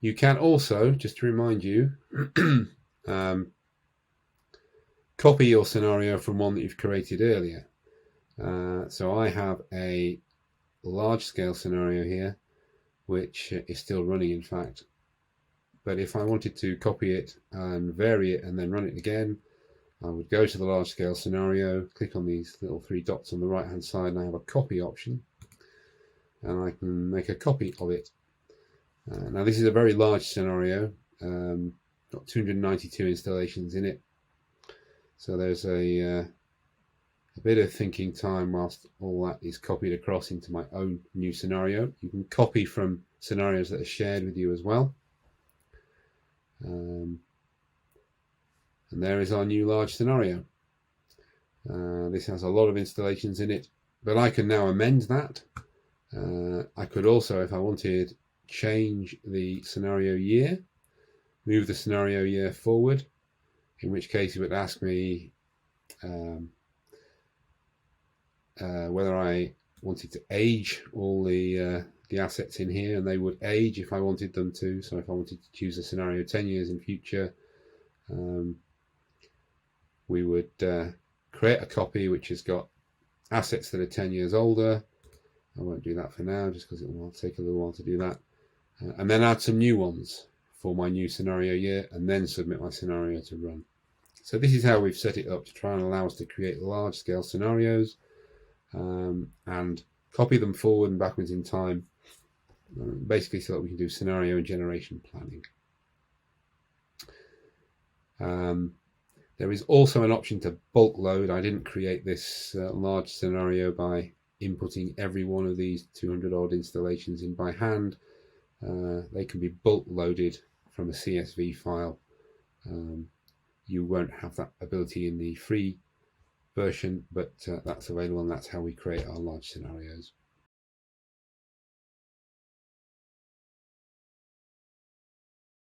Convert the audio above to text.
You can also, just to remind you, copy your scenario from one that you've created earlier. So I have a large scale scenario here, which is still running, in fact. But if I wanted to copy it and vary it and then run it again, I would go to the large scale scenario, click on these little three dots on the right hand side, and I have a copy option, and I can make a copy of it. Now this is a very large scenario, got 292 installations in it, so there's a bit of thinking time whilst all that is copied across into my own new scenario. You can copy from scenarios that are shared with you as well. And there is our new large scenario. This has a lot of installations in it, but I can now amend that. I could also, if I wanted, change the scenario year, move the scenario year forward, in which case it would ask me whether I wanted to age all the assets in here, and they would age if I wanted them to. So if I wanted to choose a scenario 10 years in future, we would create a copy which has got assets that are 10 years older. I won't do that for now, just because it will take a little while to do that. And then add some new ones for my new scenario year, and then submit my scenario to run. So this is how we've set it up to try and allow us to create large scale scenarios and copy them forward and backwards in time, basically so that we can do scenario and generation planning. There is also an option to bulk load. I didn't create this large scenario by inputting every one of these 200 odd installations in by hand. They can be bulk loaded from a CSV file. You won't have that ability in the free version, but that's available, and that's how we create our large scenarios.